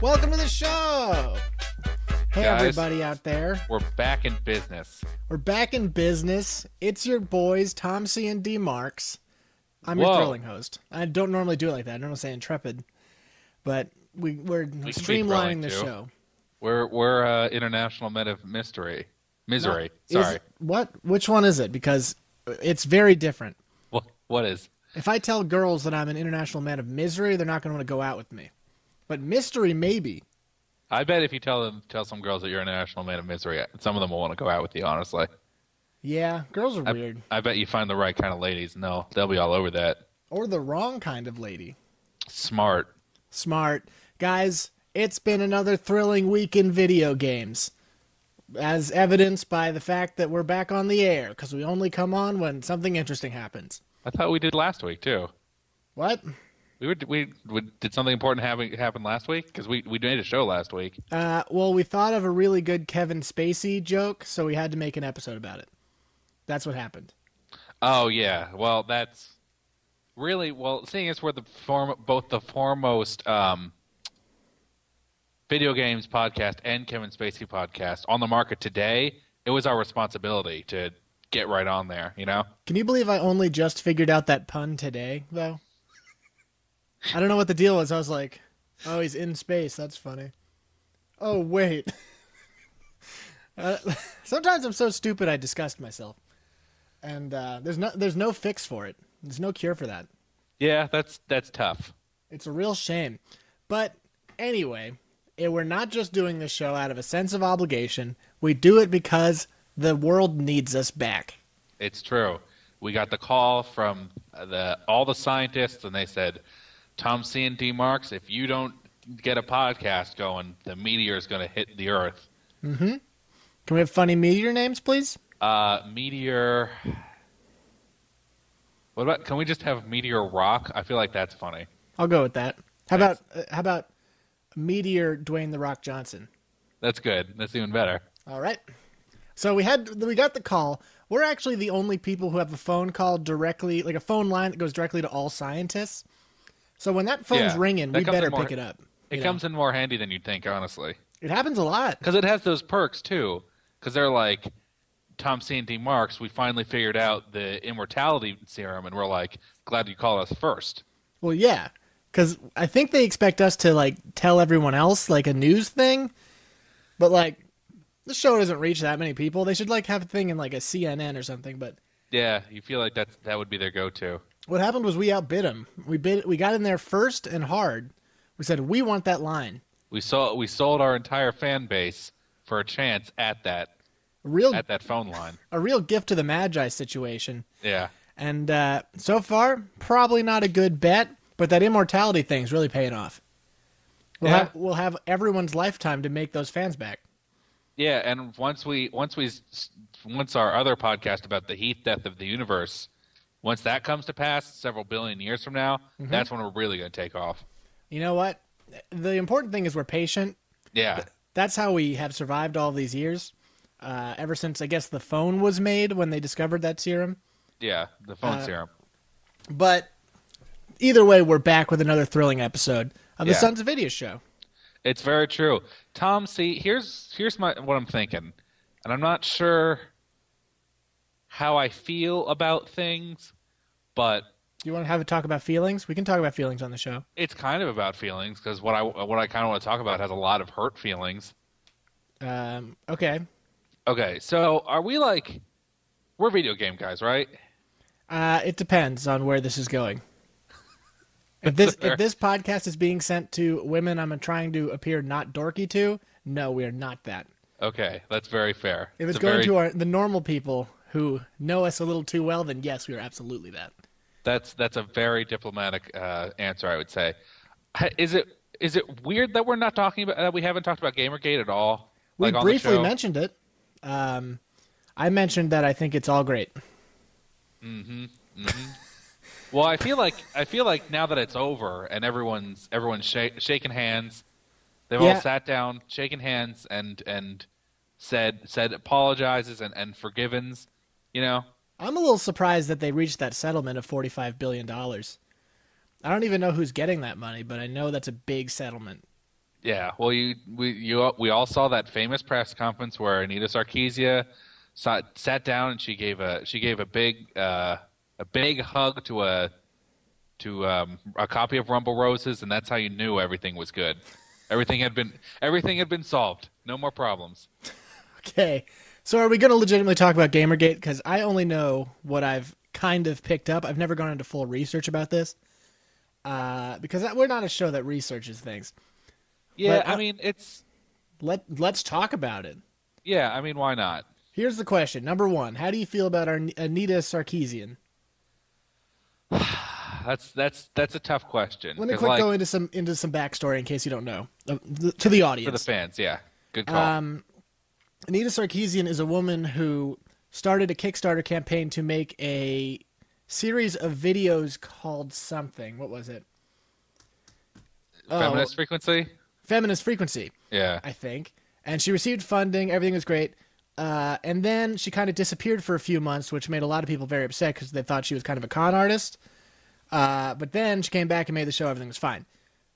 Welcome to the show. Hey, Guys, everybody out there. we're back in business. We're back in business. It's your boys, Tom C. and D. Marks. I'm your Whoa. thrilling host. I don't normally do it like that. I normally say intrepid. But we're We can be streamlining thrilling, the too. show. We're international men of misery. Misery. Sorry. What? Which one is it? Because it's very different. What is? If I tell girls that I'm an international man of misery, they're not going to want to go out with me. But mystery, maybe. I bet if you tell some girls that you're an international man of misery, some of them will want to go out with you, honestly. Yeah, girls are weird. I bet you find the right kind of ladies, and they'll be all over that. Or the wrong kind of lady. Smart. Smart. Guys, it's been another thrilling week in video games. As evidenced by the fact that we're back on the air, because we only come on when something interesting happens. I thought we did last week, too. What? We did something important happen last week? Because we made a show last week. Well, we thought of a really good Kevin Spacey joke, so we had to make an episode about it. That's what happened. Oh, yeah. Well, that's really... Well, seeing as we're both the foremost video games podcast and Kevin Spacey podcast on the market today, it was our responsibility to get right on there, you know? Can you believe I only just figured out that pun today, though? I don't know what the deal was. I was like, oh, he's in space. That's funny. Oh, wait. Sometimes I'm so stupid I disgust myself. And there's no fix for it. There's no cure for that. Yeah, that's tough. It's a real shame. But anyway, we're not just doing this show out of a sense of obligation. We do it because the world needs us back. It's true. We got the call from all the scientists, and they said, Tom C. and D. Marks, if you don't get a podcast going, the meteor is going to hit the Earth. Mm-hmm. Can we have funny meteor names, please? Meteor... What about? Can we just have Meteor Rock? I feel like that's funny. I'll go with that. How about Meteor Dwayne The Rock Johnson? That's good. That's even better. All right. So we got the call. We're actually the only people who have a phone call directly, like a phone line that goes directly to all scientists. So when that phone's ringing, we better pick it up. It comes in more handy than you'd think, honestly. It happens a lot. Because it has those perks, too. Because they're like, Tom C. and D. Marks, we finally figured out the immortality serum, and we're like, glad you called us first. Well, yeah. Because I think they expect us to, like, tell everyone else, like, a news thing. But, like, the show doesn't reach that many people. They should, like, have a thing in, like, a CNN or something, but... Yeah, you feel like that would be their go-to. What happened was we outbid them. We got in there first and hard. We said, we want that line. We sold our entire fan base for a chance at that phone line. A real gift to the Magi situation. Yeah. And so far, probably not a good bet, but that immortality thing's really paying off. We'll have everyone's lifetime to make those fans back. Yeah, and once our other podcast about the heat death of the universe, once that comes to pass several billion years from now, that's when we're really going to take off. You know what? The important thing is we're patient. Yeah. That's how we have survived all these years. Ever since, I guess, the phone was made when they discovered that serum. Yeah, the phone serum. But either way, we're back with another thrilling episode of the Sons of Video Show. It's very true. Tom, see, here's what I'm thinking. And I'm not sure how I feel about things, but... You want to have a talk about feelings? We can talk about feelings on the show. It's kind of about feelings, because what I kind of want to talk about has a lot of hurt feelings. Okay. Okay, so are we like... We're video game guys, right? It depends on where this is going. If this podcast is being sent to women I'm trying to appear not dorky to, no, we are not that. Okay, that's very fair. If it's going to the normal people who know us a little too well, then yes, we are absolutely that. That's a very diplomatic answer, I would say. Is it weird that we're not talking about that we haven't talked about GamerGate at all? We briefly mentioned it. I mentioned that I think it's all great. Mm-hmm. Mm-hmm. Well, I feel like now that it's over and everyone's shaking hands, they've all sat down, shaken hands, and said apologizes and forgivens. You know, I'm a little surprised that they reached that settlement of $45 billion. I don't even know who's getting that money, but I know that's a big settlement. Yeah, well, we all saw that famous press conference where Anita Sarkeesian sat down and she gave a big hug to a copy of Rumble Roses, and that's how you knew everything was good. Everything had been solved. No more problems. Okay. So are we going to legitimately talk about Gamergate? Because I only know what I've kind of picked up. I've never gone into full research about this. Because we're not a show that researches things. Yeah, But I mean it's let's talk about it. yeah, I mean why not? Here's the question. Number one, how do you feel about our Anita Sarkeesian? That's a tough question Let me because quick like go into some backstory in case you don't know to the for the audience. fans, yeah, good call. Anita Sarkeesian is a woman who started a Kickstarter campaign to make a series of videos called something. What was it? Oh, Feminist frequency? Feminist Frequency, Yeah. I think. And she received funding. Everything was great. And then she kind of disappeared for a few months, which made a lot of people very upset because they thought she was kind of a con artist. But then she came back and made the show. Everything was fine.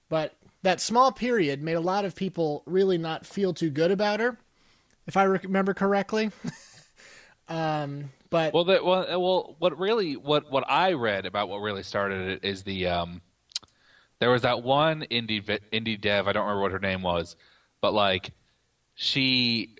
But that small period made a lot of people really not feel too good about her, if I remember correctly. But What I read about what really started it is there was that one indie dev, I don't remember what her name was, but like she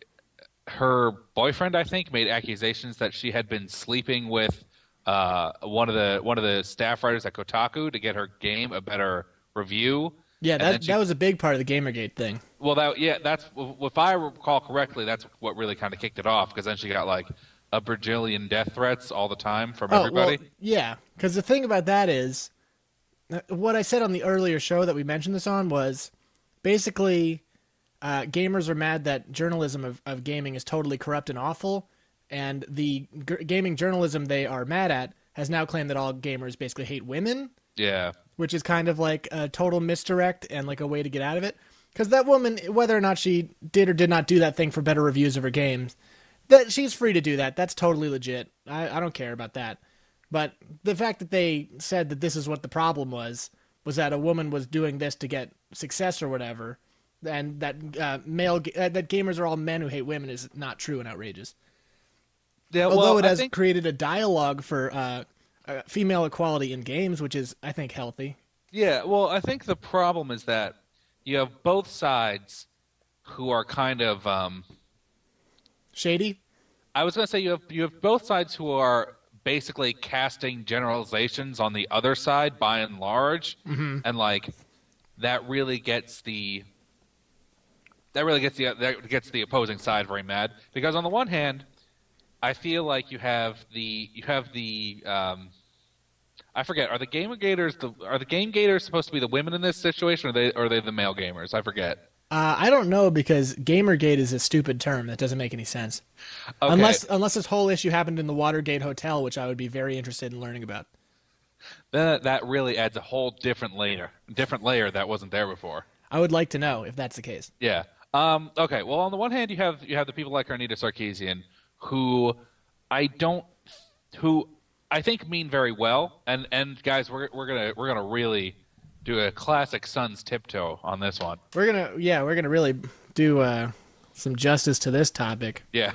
her boyfriend, I think, made accusations that she had been sleeping with one of the staff writers at Kotaku to get her game a better review. yeah, And then that was a big part of the Gamergate thing. well, that's if I recall correctly, that's what really kind of kicked it off because then she got like a bajillion death threats all the time from Oh, well, everybody. yeah. Because the thing about that is, what I said on the earlier show that we mentioned this on was basically gamers are mad that journalism of gaming is totally corrupt and awful, and the gaming journalism they are mad at has now claimed that all gamers basically hate women, Yeah, which is kind of like a total misdirect and like a way to get out of it. Because that woman, whether or not she did or did not do that thing for better reviews of her games, that she's free to do that. That's totally legit. I don't care about that. But the fact that they said that this is what the problem was that a woman was doing this to get success or whatever, and that that gamers are all men who hate women is not true and outrageous. yeah. Although Well, it I has think created a dialogue for female equality in games, which is I think healthy. yeah. Well, I think the problem is that you have both sides who are kind of Shady. I was going to say you have both sides who are basically casting generalizations on the other side by and large, and like that really gets the that gets the opposing side very mad because on the one hand, I feel like you have the I forget, are the game gators supposed to be the women in this situation, or are they the male gamers? I forget. I don't know because Gamergate is a stupid term that doesn't make any sense. Okay, Unless this whole issue happened in the Watergate Hotel, which I would be very interested in learning about. then that really adds a whole different layer that wasn't there before. I would like to know if that's the case. Yeah. Okay. Well, on the one hand, you have the people like Arnita Sarkeesian, who I don't, who I think mean very well. And guys, we're gonna really do a classic Suns tiptoe on this one. We're gonna really do some justice to this topic. Yeah.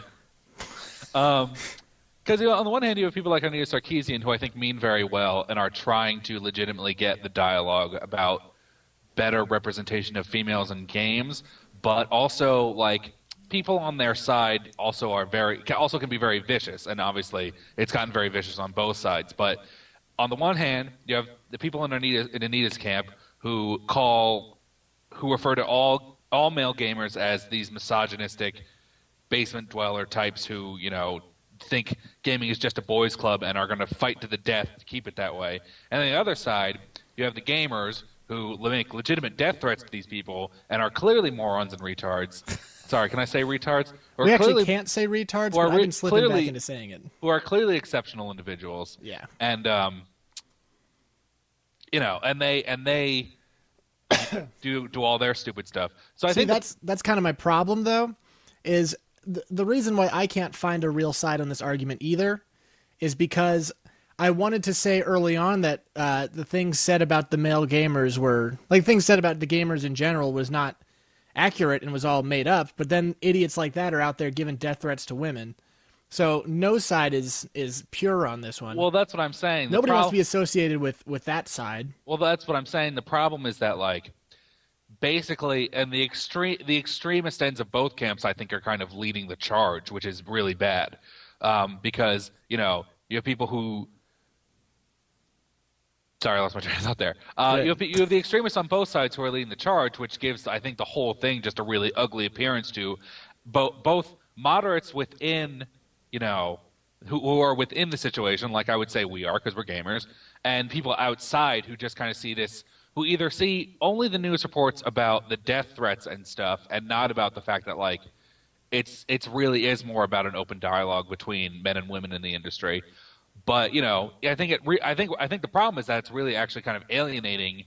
Because on the one hand, you have people like Arnita Sarkeesian, who I think mean very well and are trying to legitimately get the dialogue about better representation of females in games, but also like people on their side also can be very vicious, and obviously it's gotten very vicious on both sides. But on the one hand, you have the people in Anita's camp who refer to all male gamers as these misogynistic basement dweller types who think gaming is just a boys' club and are going to fight to the death to keep it that way. And on the other side, you have the gamers who make legitimate death threats to these people and are clearly morons and retards. Sorry, can I say retards? We actually can't say retards, but I've been slipping back into saying it. Who are clearly exceptional individuals. Yeah. And and they do all their stupid stuff. So I think that's kind of my problem though, is the reason why I can't find a real side on this argument either is because I wanted to say early on that the things said about the male gamers were like things said about the gamers in general was not accurate and was all made up. But then idiots like that are out there giving death threats to women. So no side is pure on this one. Well, that's what I'm saying. Nobody wants to be associated with that side. Well, that's what I'm saying. The problem is that like basically, and the extremist ends of both camps, I think, are kind of leading the charge, which is really bad, because you have people who. Sorry, I lost my train of thought there. You have the extremists on both sides who are leading the charge, which gives, I think, the whole thing just a really ugly appearance to both moderates within, who are within the situation, like I would say we are because we're gamers, and people outside who just kind of see this, who either see only the news reports about the death threats and stuff, and not about the fact that like it's really is more about an open dialogue between men and women in the industry. But I think I think the problem is that it's really actually kind of alienating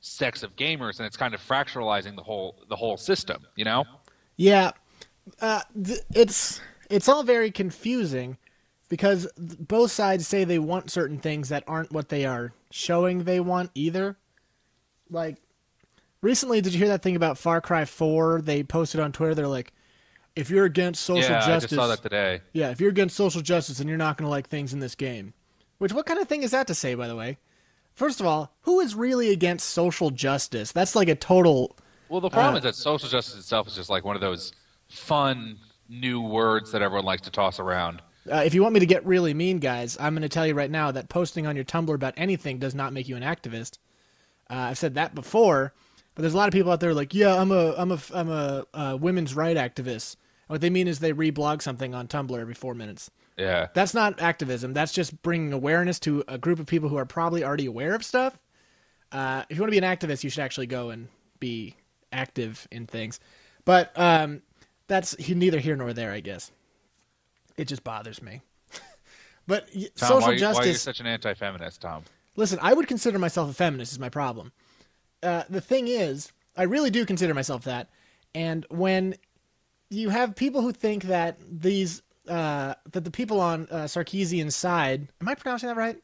sects of gamers, and it's kind of fracturalizing the whole system. Yeah, it's all very confusing because both sides say they want certain things that aren't what they are showing they want either. Like recently, did you hear that thing about Far Cry 4? They posted on Twitter. They're like, if you're against social justice, I just saw that today. Yeah, if you're against social justice, then you're not going to like things in this game. Which, what kind of thing is that to say, by the way? First of all, who is really against social justice? That's like a total. Well, the problem is that social justice itself is just like one of those fun new words that everyone likes to toss around. If you want me to get really mean, guys, I'm going to tell you right now that posting on your Tumblr about anything does not make you an activist. I've said that before, but there's a lot of people out there like, yeah, I'm a women's right activist. What they mean is they reblog something on Tumblr every 4 minutes. Yeah. That's not activism. That's just bringing awareness to a group of people who are probably already aware of stuff. If you want to be an activist, you should actually go and be active in things. But that's neither here nor there, I guess. It just bothers me. But Tom, social justice. Why are you such an anti-feminist, Tom? Listen, I would consider myself a feminist. Is my problem. The thing is, I really do consider myself that. And when you have people who think that that the people on Sarkeesian's side, am I pronouncing that right?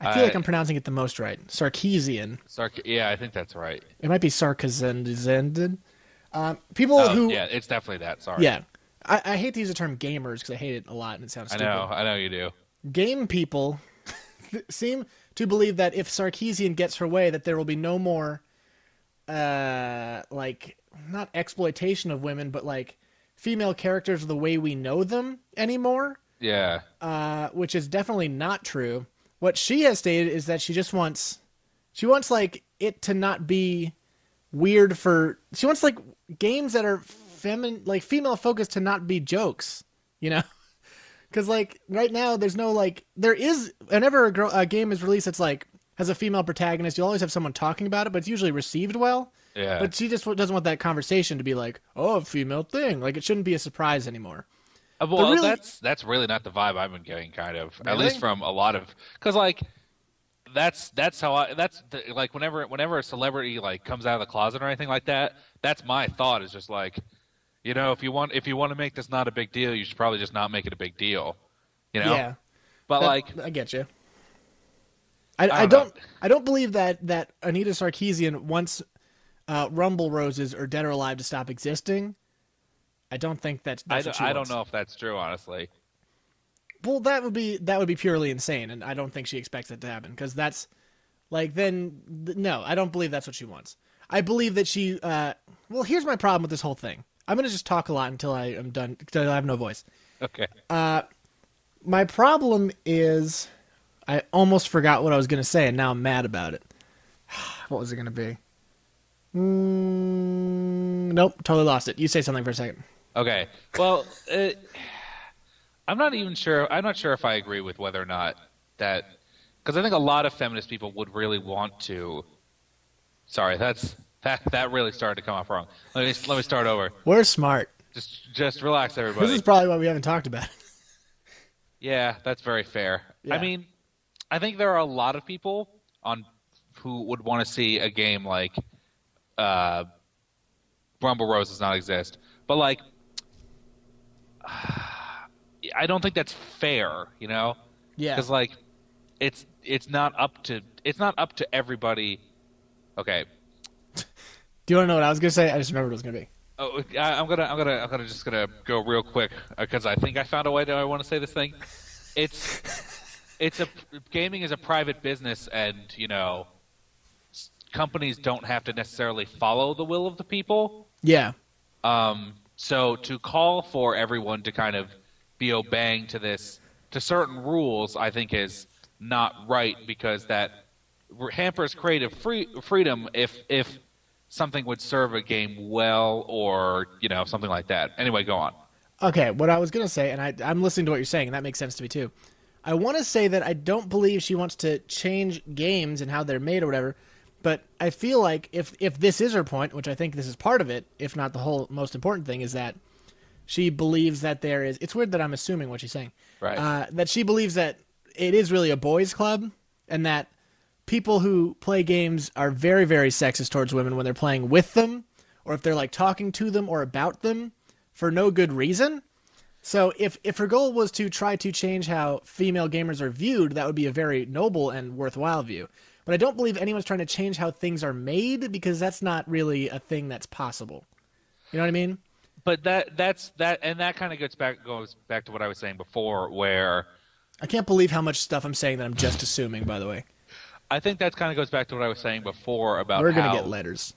I feel like I'm pronouncing it the most right. Sarkeesian. Yeah, I think that's right. It might be Sarkeesian. People who. Yeah, it's definitely that. Sorry. Yeah. I hate to use the term gamers because I hate it a lot and it sounds stupid. I know you do. Game people seem to believe that if Sarkeesian gets her way, that there will be no more, like, not exploitation of women, but like female characters the way we know them anymore. Yeah. Which is definitely not true. What she has stated is that she wants like it to not be weird she wants like games that are female focused to not be jokes, Because like right now there's no like, there is, whenever a game is released that's like has a female protagonist, you'll always have someone talking about it, but it's usually received well. Yeah. But she just doesn't want that conversation to be like, oh, a female thing. Like, it shouldn't be a surprise anymore. Well, really, that's really not the vibe I've been getting, kind of. Really? At least from a lot of, because like that's how like whenever a celebrity like comes out of the closet or anything like that, that's my thought is just like, if you want to make this not a big deal, you should probably just not make it a big deal. Yeah. But I get you. I don't believe that Anita Sarkeesian wants Rumble Roses or Dead or Alive to stop existing. I don't think that's what she wants. I don't know if that's true, honestly. Well, that would be purely insane, and I don't think she expects it to happen because that's like no, I don't believe that's what she wants. I believe that she. Well, here's my problem with this whole thing. I'm gonna just talk a lot until I am done because I have no voice. Okay. My problem is I almost forgot what I was gonna say, and now I'm mad about it. What was it gonna be? Nope, totally lost it. You say something for a second. Okay. Well, I'm not even sure. I'm not sure if I agree with whether or not that, because I think a lot of feminist people would really want to. Sorry, that really started to come off wrong. Let me start over. We're smart. Just relax, everybody. This is probably why we haven't talked about it. Yeah, that's very fair. Yeah. I mean, I think there are a lot of people who would want to see a game like Rumble Roses not exist, but like. I don't think that's fair, Yeah. Because like, it's not up to everybody. Okay. Do you want to know what I was gonna say? I just remembered what it was gonna be. Oh, I'm gonna go real quick because I think I found a way that I want to say this thing. It's it's a gaming is a private business, and companies don't have to necessarily follow the will of the people. Yeah. So to call for everyone to kind of be obeying to certain rules, I think is not right because that hampers creative freedom if something would serve a game well or something like that. Anyway, go on. Okay, what I was gonna say, and I'm listening to what you're saying, and that makes sense to me too. I want to say that I don't believe she wants to change games and how they're made or whatever, but I feel like if this is her point, which I think this is part of it, if not the whole most important thing, is that she believes that there is. It's weird that I'm assuming what she's saying. Right. That she believes that it is really a boys' club, and that people who play games are very, very sexist towards women when they're playing with them, or if they're like talking to them or about them for no good reason. So if her goal was to try to change how female gamers are viewed, that would be a very noble and worthwhile view. But I don't believe anyone's trying to change how things are made because that's not really a thing that's possible. You know what I mean? But that kind of goes back to what I was saying before, where I can't believe how much stuff I'm saying that I'm just assuming, by the way. I think that kind of goes back to what I was saying before about We're going to get letters.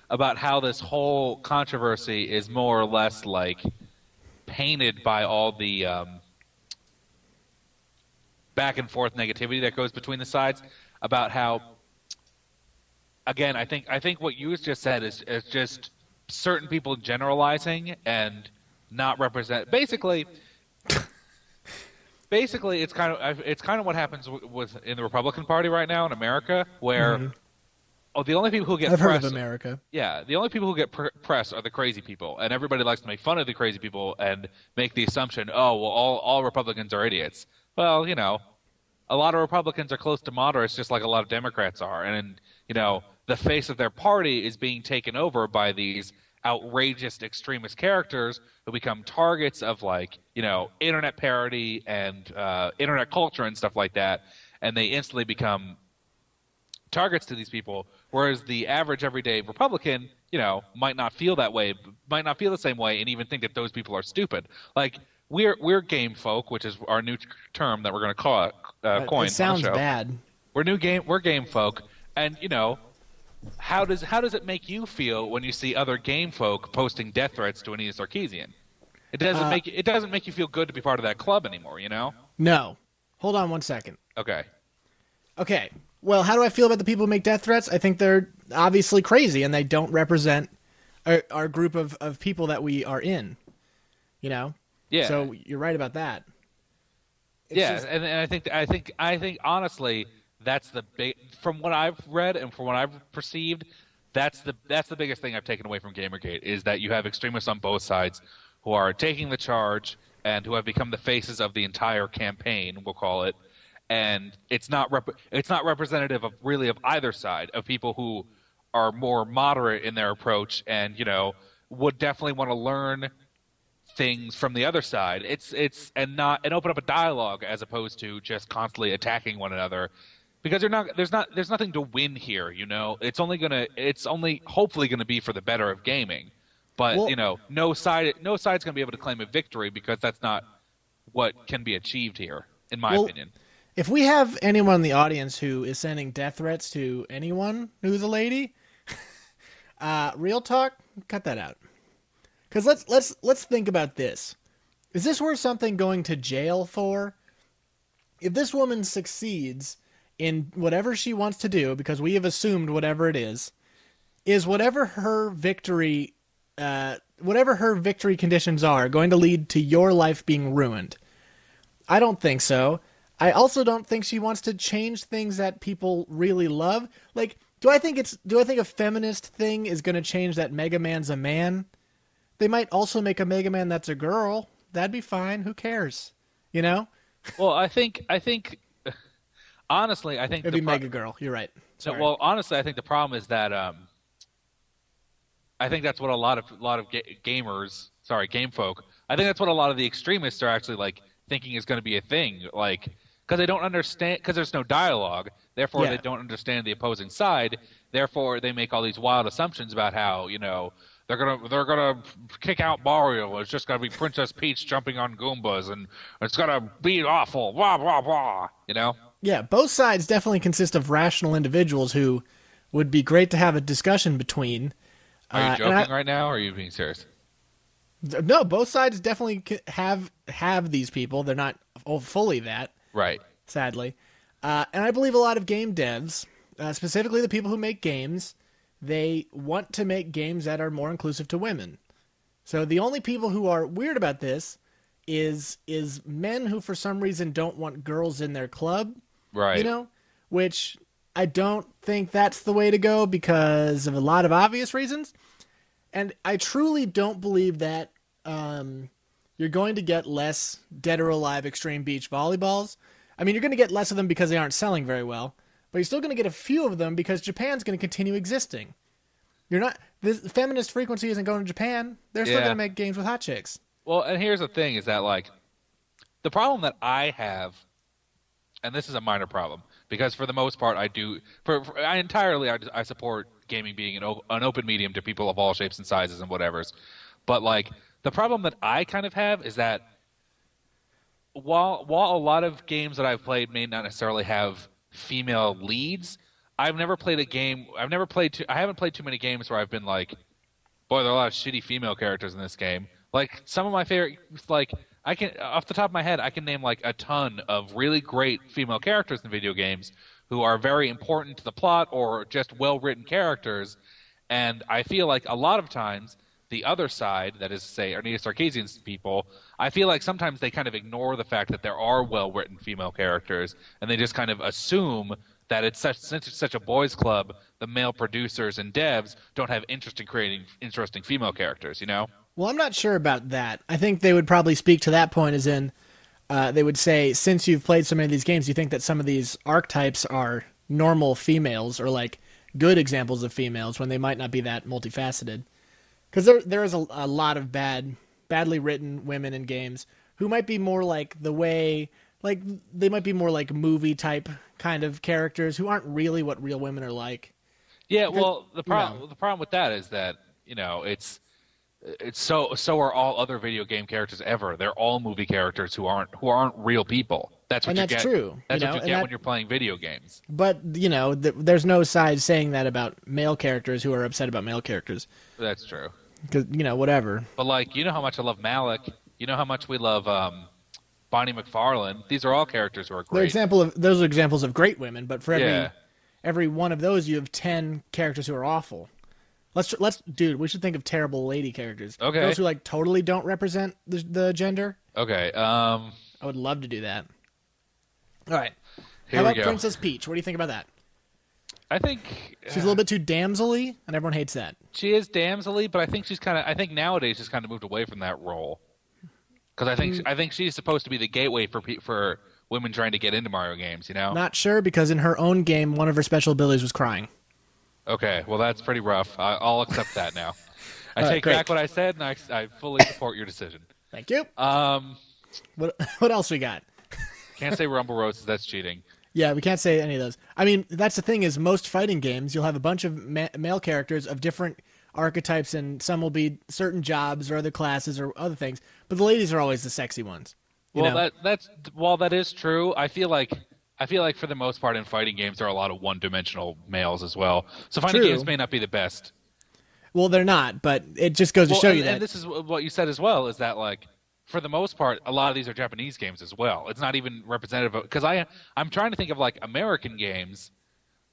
About how this whole controversy is more or less like painted by all the back and forth negativity that goes between the sides about how, again, I think what you just said is just certain people generalizing and not represent basically it's kind of what happens with in the Republican Party right now in America, where the only people who get I've press, heard of America. yeah, the only people who get press are the crazy people, and everybody likes to make fun of the crazy people and make the assumption, oh, well, all Republicans are idiots. Well, a lot of Republicans are close to moderates, just like a lot of Democrats are, and the face of their party is being taken over by these outrageous extremist characters who become targets of internet parody and internet culture and stuff like that, and they instantly become targets to these people, whereas the average everyday Republican, might not feel that way, might not feel the same way, and even think that those people are stupid. Like we're game folk, which is our new term that we're going to call it, coin. It sounds on the show. bad. We're game folk, and how does it make you feel when you see other game folk posting death threats to Anita Sarkeesian? It doesn't make you feel good to be part of that club anymore, No. Hold on one second. Okay. Okay. Well, how do I feel about the people who make death threats? I think they're obviously crazy and they don't represent our group of people that we are in. Yeah. So you're right about that. And I think honestly that's the big, from what I've read and from what I've perceived, that's the biggest thing I've taken away from Gamergate is that you have extremists on both sides who are taking the charge and who have become the faces of the entire campaign, we'll call it. And it's not representative of either side, of people who are more moderate in their approach and would definitely want to learn things from the other side. It's and open up a dialogue as opposed to just constantly attacking one another, because there's nothing to win here. It's only hopefully gonna be for the better of gaming, but no side's gonna be able to claim a victory because that's not what can be achieved here, in my opinion. If we have anyone in the audience who is sending death threats to anyone who's a lady, real talk, cut that out. Because let's think about this. Is this worth something going to jail for? If this woman succeeds in whatever she wants to do, because we have assumed whatever it is whatever her victory conditions are going to lead to your life being ruined? I don't think so. I also don't think she wants to change things that people really love. Like, do I think a feminist thing is going to change that Mega Man's a man? They might also make a Mega Man that's a girl. That'd be fine. Who cares? Well, I think honestly, I think it'd be Mega Girl. You're right. So, well, honestly, I think the problem is that I think that's what a lot of gamers, game folk, I think that's what a lot of the extremists are actually thinking is going to be a thing. because they don't understand, because there's no dialogue. Therefore, they Yeah. don't understand the opposing side. Therefore, they make all these wild assumptions about how they're gonna kick out Mario. It's just gonna be Princess Peach jumping on Goombas, and it's gonna be awful. Blah blah blah. You know? Yeah, both sides definitely consist of rational individuals who would be great to have a discussion between. Are you And joking right now, or are you being serious? no, both sides definitely have these people. They're not fully that, Right. sadly. And I believe a lot of game devs, specifically the people who make games, they want to make games that are more inclusive to women. So the only people who are weird about this is men who for some reason don't want girls in their club, you Right. know, which I don't think that's the way to go because of a lot of obvious reasons. And I truly don't believe that you're going to get less dead or alive extreme beach volleyballs. I mean, you're going to get less of them because they aren't selling very well, but you're still going to get a few of them because Japan's going to continue existing. You're not this feminist frequency isn't going to Japan. They're still going to Yeah. make games with hot chicks. Well, and here's the thing: is that like the problem that I have, and this is a minor problem because for the most part, I do I entirely I support gaming being an open medium to people of all shapes and sizes and whatevers. But like the problem that I kind of have is that while a lot of games that I've played may not necessarily have female leads, I've never played a game. I haven't played too many games where I've been like, boy, there are a lot of shitty female characters in this game. Like some of my favorite, like I can off the top of my head, I can name like a ton of really great female characters in video games who are very important to the plot or just well-written characters. And I feel like a lot of times the other side, that is to say, Arnita Sarkeesian's people, I feel like sometimes they kind of ignore the fact that there are well-written female characters, and they just kind of assume that since it's such a boys' club, the male producers and devs don't have interest in creating interesting female characters. You know? Well, I'm not sure about that. I think they would probably speak to that point as in they would say, since you've played so many of these games, you think that some of these archetypes are normal females or like good examples of females when they might not be that multifaceted. Because there is a lot of badly written women in games who might be more like the way, like they might be more like movie type kind of characters who aren't really what real women are like. Yeah. Because, Well, the problem with that is that it's so are all other video game characters ever. They're all movie characters who aren't real people. That's what and you that's get. true. That's You what know, you and get that, when you're playing video games. but there's no side saying that about male characters who are upset about male characters. That's true. Because whatever. But like, you know how much I love Malik. You know how much we love Bonnie McFarlane. These are all characters who are great. Those are examples of great women, but for Yeah. every one of those, you have 10 characters who are awful. Dude, we should think of terrible lady characters. Okay. Those who like totally don't represent the gender. Okay. I would love to do that. All right. Here How we about go. Princess Peach? What do you think about that? I think She's a little bit too damsel-y, and everyone hates that. she is damsel-y, but I think I think nowadays she's kind of moved away from that role. Because I think she's supposed to be the gateway for women trying to get into Mario games. You know. Not sure, because in her own game, one of her special abilities was crying. Okay. Well, that's pretty rough. I'll accept that now. I All right, take great. back what I said, and I fully support your decision. Thank you. Um, What else we got? can't say Rumble Roses. That's cheating. Yeah, we can't say any of those. I mean, that's the thing is most fighting games, you'll have a bunch of male characters of different archetypes, and some will be certain jobs or other classes or other things, but the ladies are always the sexy ones. You Well, know? while that is true, I feel like for the most part in fighting games there are a lot of one-dimensional males as well. So fighting True. games may not be the best. Well, they're not, but it just goes to show you that. And this is what you said as well, is that like for the most part, a lot of these are Japanese games as well. It's not even representative of, because I'm trying to think of like American games,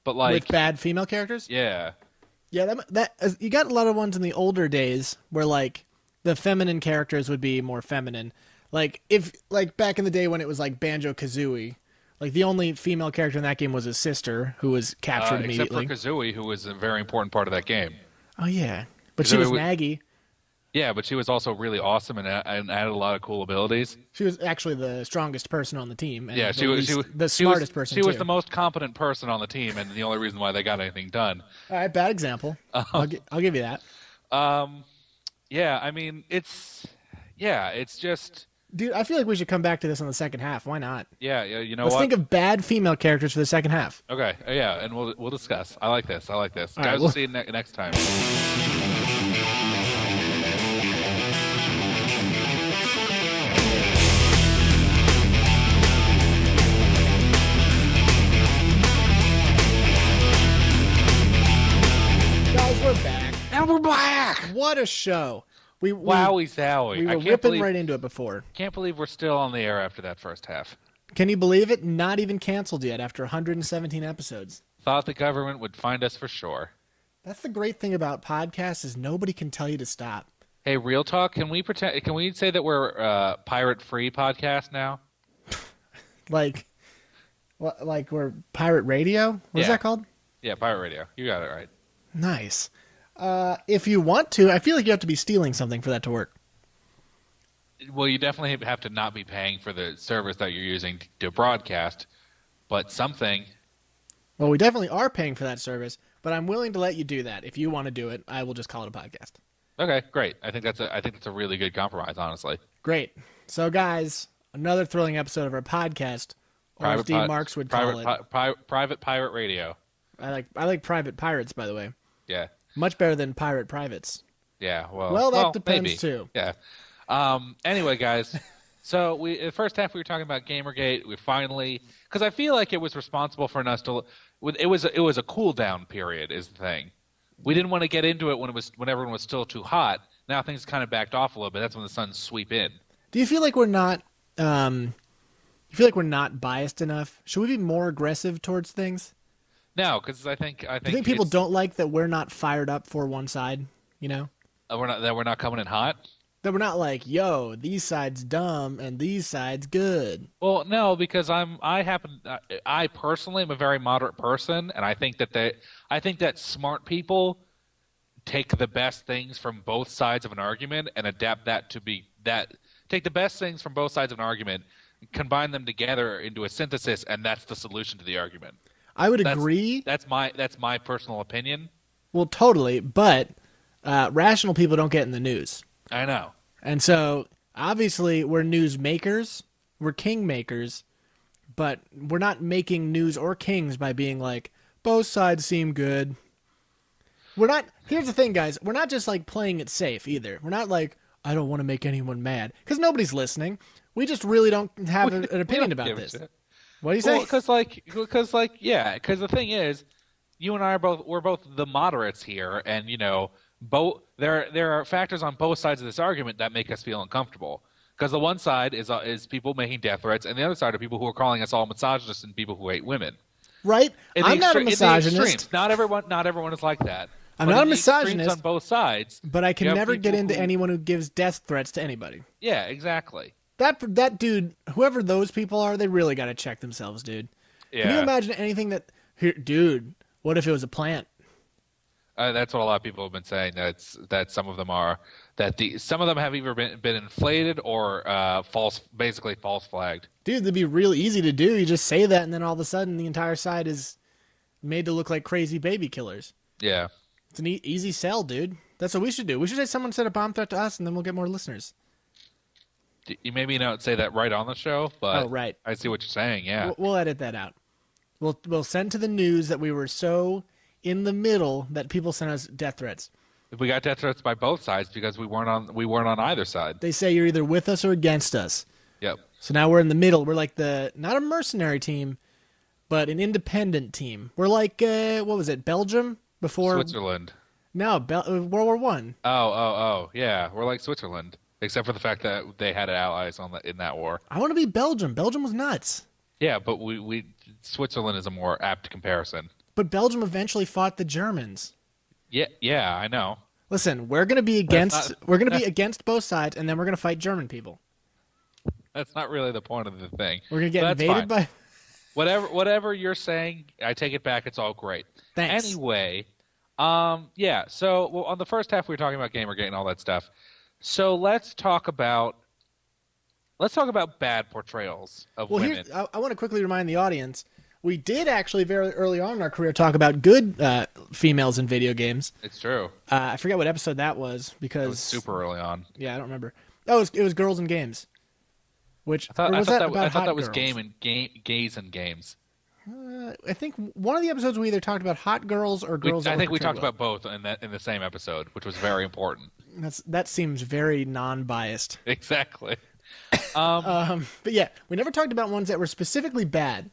but like with bad female characters. yeah, Yeah, you got a lot of ones in the older days where like the feminine characters would be more feminine. Like if like back in the day when it was like Banjo-Kazooie, like the only female character in that game was his sister, who was captured except immediately. for Kazooie, who was a very important part of that game. Oh yeah, but she was Kazooie Maggie. Yeah, but she was also really awesome and added a lot of cool abilities. She was actually the strongest person on the team. And Yeah, she was the smartest person. She was too. the most competent person on the team, and the only reason why they got anything done. All right, bad example. I'll give you that. Yeah, I mean it's just Dude, I feel like we should come back to this in the second half. Why not? Yeah, yeah. You know Let's what? think of bad female characters for the second half. Okay. Yeah, and we'll discuss. I like this. I like this. All right, Guys, we'll well, see you next time. guys, we're back. And we're back. What a show. Wowie zowie. We I were can't ripping believe right into it before. can't believe we're still on the air after that first half. Can you believe it? Not even canceled yet after 117 episodes. Thought the government would find us for sure. That's the great thing about podcasts is nobody can tell you to stop. Hey, real talk. Can we pretend? Can we say that we're pirate-free podcast now? Like we're pirate radio? What's Yeah. that called? Yeah, pirate radio. You got it right. Nice. If you want to, I feel like you have to be stealing something for that to work. Well, you definitely have to not be paying for the service that you're using to broadcast, but something. Well, we definitely are paying for that service, but I'm willing to let you do that. If you want to do it, I will just call it a podcast. Okay, great. I think that's a really good compromise, honestly. Great. So, guys, another thrilling episode of our podcast, or as D. Marks would call it. Private pirate radio. I like private pirates, by the way. Yeah. Much better than pirate privates. Yeah. Well, that depends maybe. too. Yeah. Anyway, guys. So the first half we were talking about GamerGate. We finally, because I feel like it was responsible for us to. It was a cool down period, is the thing. We didn't want to get into it when everyone was still too hot. Now things kind of backed off a little bit. That's when the suns sweep in. Do you feel like we're not? You feel like we're not biased enough? Should we be more aggressive towards things? No, because I think Do you think people don't like that we're not fired up for one side? You know, we're not coming in hot. that we're not like, yo, these sides dumb and these sides good. Well, no, because I personally am a very moderate person, and I think that smart people take the best things from both sides of an argument and adapt that to be that. Take the best things from both sides of an argument, combine them together into a synthesis, and that's the solution to the argument. I would agree. That's my personal opinion. Well, totally, but rational people don't get in the news. I know. And so, obviously, we're news makers, we're king makers, but we're not making news or kings by being like, both sides seem good. We're not, here's the thing, guys, we're not just like playing it safe either. We're not like, I don't want to make anyone mad, because nobody's listening. We just really don't have an opinion about this. What do you say? Well, because the thing is, you and I we're both the moderates here, and both there are factors on both sides of this argument that make us feel uncomfortable. Because the one side is people making death threats, and the other side are people who are calling us all misogynists and people who hate women. Right? I'm not a misogynist. Not everyone is like that. I'm not a misogynist on both sides, but I can never get into anyone who gives death threats to anybody. Yeah, exactly. That dude, whoever those people are, they really got to check themselves, dude. Yeah. Can you imagine anything that, dude? What if it was a plant? That's what a lot of people have been saying. That some of them some of them have either been inflated or basically false flagged. Dude, that'd be real easy to do. You just say that, and then all of a sudden, the entire side is made to look like crazy baby killers. Yeah, it's an easy sell, dude. That's what we should do. We should say someone said a bomb threat to us, and then we'll get more listeners. You maybe not say that right on the show, but right. I see what you're saying. Yeah, we'll edit that out. We'll send to the news that we were so in the middle that people sent us death threats. We got death threats by both sides because we weren't on either side. They say you're either with us or against us. Yep. So now we're in the middle. We're like not a mercenary team, but an independent team. We're like what was it? Belgium before Switzerland. No, World War One. Oh, yeah. We're like Switzerland, except for the fact that they had allies in that war. I want to be Belgium. Belgium was nuts. Yeah, but Switzerland is a more apt comparison. But Belgium eventually fought the Germans. Yeah, I know. Listen, we're going to be against both sides, and then we're going to fight German people. That's not really the point of the thing. We're going to get invaded by whatever you're saying. I take it back. It's all great. Thanks. Anyway, yeah. So on the first half, we were talking about GamerGate and all that stuff. So let's talk about bad portrayals of women. I want to quickly remind the audience, we did actually very early on in our career talk about good females in video games. It's true. I forget what episode that was because... It was super early on. Yeah, I don't remember. Oh, it was Girls in Games. Which I thought or I was thought that that I about thought hot that was girls? gays and games. I think one of the episodes we either talked about hot girls or girls that I were think we portrayed talked well. about both in the same episode, which was very important. That seems very non-biased. Exactly. Um, But yeah, we never talked about ones that were specifically bad,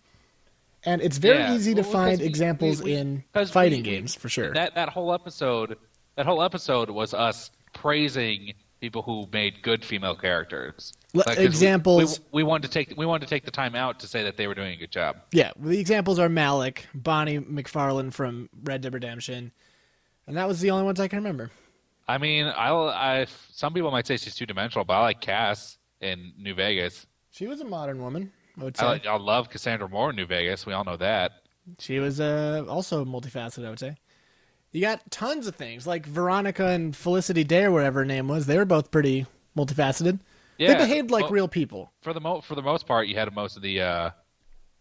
and it's very yeah, easy to because find examples in because fighting games for sure. that whole episode was us praising people who made good female characters. Like because Examples, we wanted to take the time out to say that they were doing a good job. yeah, the examples are Malik, Bonnie McFarlane from Red Dead Redemption, and that was the only ones I can remember. I mean, I some people might say she's two dimensional, but I like Cass in New Vegas. She was a modern woman, I would say. I love Cassandra Moore in New Vegas. We all know that. She was also multifaceted, I would say. You got tons of things like Veronica and Felicity Day or whatever her name was. They were both pretty multifaceted. They Yeah, behaved like well, real people. for the most part, you had most of the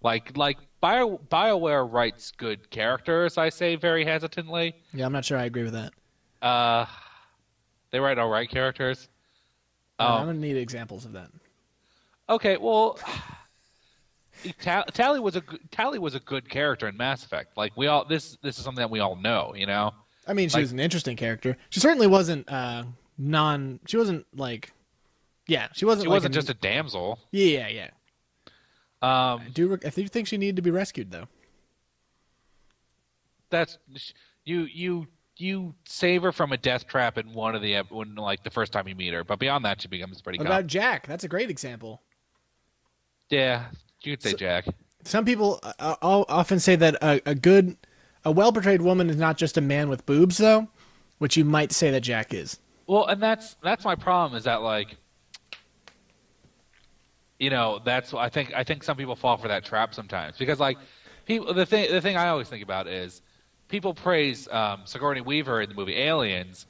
BioWare writes good characters. I say very hesitantly. Yeah, I'm not sure I agree with that. Uh, they write all right characters. I'm Um, gonna need examples of that. okay, well, Tally was a good character in Mass Effect. Like we all this is something that we all know. You know, I mean, she like was an interesting character. She certainly wasn't non. She wasn't like. Yeah, she wasn't she like wasn't just a damsel. Yeah, yeah. Um, I do think she needed to be rescued though. that's you save her from a death trap in one of when like the first time you meet her, but beyond that, she becomes pretty What calm. about Jack? That's a great example. Yeah, you could say Jack. Some people often say that a well portrayed woman is not just a man with boobs, though, which you might say that Jack is. Well, and that's my problem is that like, you know, that's I think some people fall for that trap sometimes because like people the thing I always think about is people praise Sigourney Weaver in the movie Aliens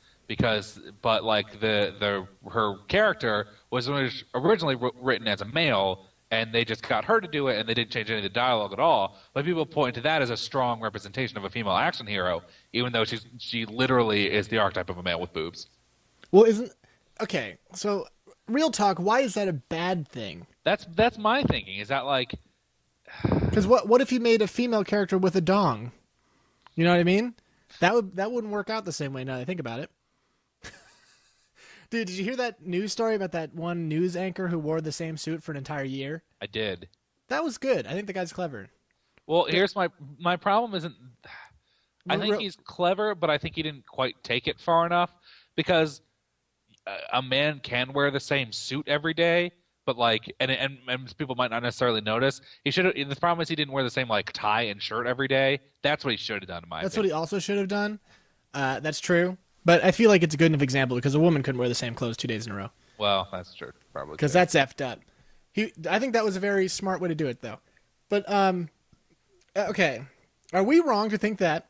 but like her character was originally written as a male and they just got her to do it and they didn't change any of the dialogue at all, but people point to that as a strong representation of a female action hero even though she literally is the archetype of a male with boobs. Well, isn't okay? So, real talk. Why is that a bad thing? That's my thinking. Is that like Because what if you made a female character with a dong? You know what I mean? That wouldn't work out the same way. Now that I think about it. Dude, did you hear that news story about that one news anchor who wore the same suit for an entire year? I did? That was good. I think the guy's clever. Well, here's my problem isn't. I think Real- he's clever, but I think he didn't quite take it far enough because a man can wear the same suit every day, but like, and people might not necessarily notice. He should. The problem is he didn't wear the same like tie and shirt every day. That's what he should have done, in my That's what he opinion. also should have done. That's true. But I feel like it's a good enough example because a woman couldn't wear the same clothes 2 days in a row. Well, that's true, probably. Because True. that's effed up. I think that was a very smart way to do it, though. But okay, are we wrong to think that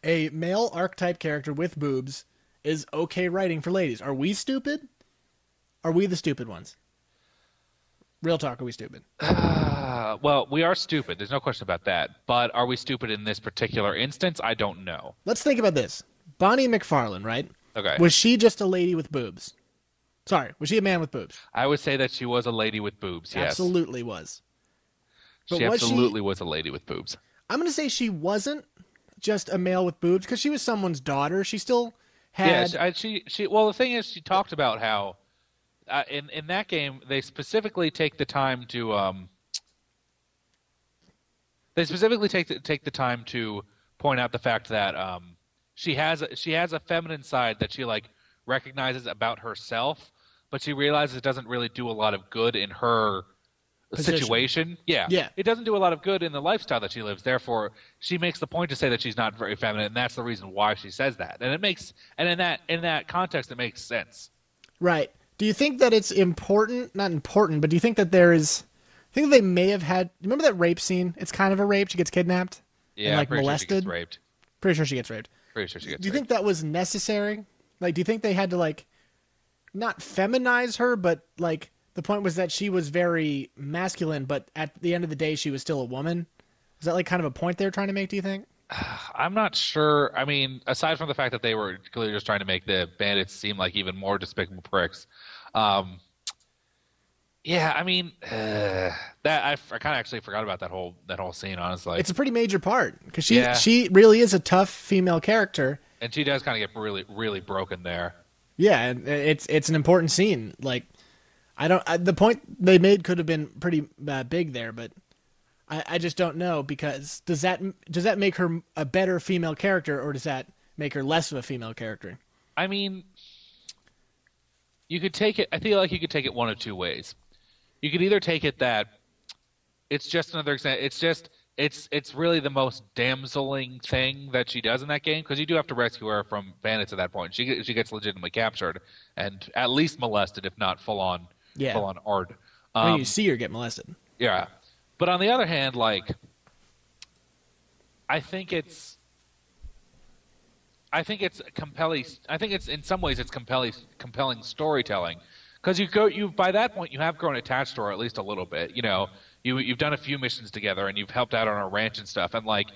a male archetype character with boobs is okay writing for ladies? Are we stupid? Are we the stupid ones? Real talk, are we stupid? Well, we are stupid. There's no question about that. But are we stupid in this particular instance? I don't know. Let's think about this. Bonnie McFarlane, right? Okay. Was she just a lady with boobs? Sorry, was she a man with boobs? I would say that she was a lady with boobs. Yes. Absolutely was. But She was absolutely was a lady with boobs. I'm going to say she wasn't just a male with boobs because she was someone's daughter. She still had. Yeah, she. Well, the thing is, she talked about how in that game they specifically take the time to take the time to point out the fact that she has a feminine side that she like recognizes about herself, but she realizes it doesn't really do a lot of good in her Position. situation. Yeah. Yeah. It doesn't do a lot of good in the lifestyle that she lives. Therefore, she makes the point to say that she's not very feminine, and that's the reason why she says that. And in that context, it makes sense. Right. Do you think that it's important? Not important, but do you think that there is? I think they may have had. Remember that rape scene? It's kind of a rape. She gets kidnapped Yeah, and like I'm pretty molested. sure she gets raped. Pretty sure she gets raped. Pretty sure she gets Do you raped. think that was necessary? Like, do you think they had to like, not feminize her, but like the point was that she was very masculine, but at the end of the day, she was still a woman. Is that like kind of a point they were trying to make? Do you think? I'm not sure. I mean, aside from the fact that they were clearly just trying to make the bandits seem like even more despicable pricks, Yeah, I mean, that I kind of actually forgot about that whole scene, honestly. It's a pretty major part because Yeah, she really is a tough female character. and she does kind of get really really broken there. Yeah, and it's an important scene. Like the point they made could have been pretty big there, but I just don't know because does that make her a better female character or does that make her less of a female character? I mean, you could take it. I feel like you could take it one of two ways. You could either take it that it's just another example. It's really the most damseling thing that she does in that game because you do have to rescue her from bandits at that point. She gets legitimately captured and at least molested, if not Yeah, full on art. I mean you Um, see her get molested. yeah, but on the other hand, like I think it's I think it's compelling. I think it's in some ways it's compelling storytelling because you by that point you have grown attached to her at least a little bit. You've done a few missions together and you've helped out on a ranch and stuff, and like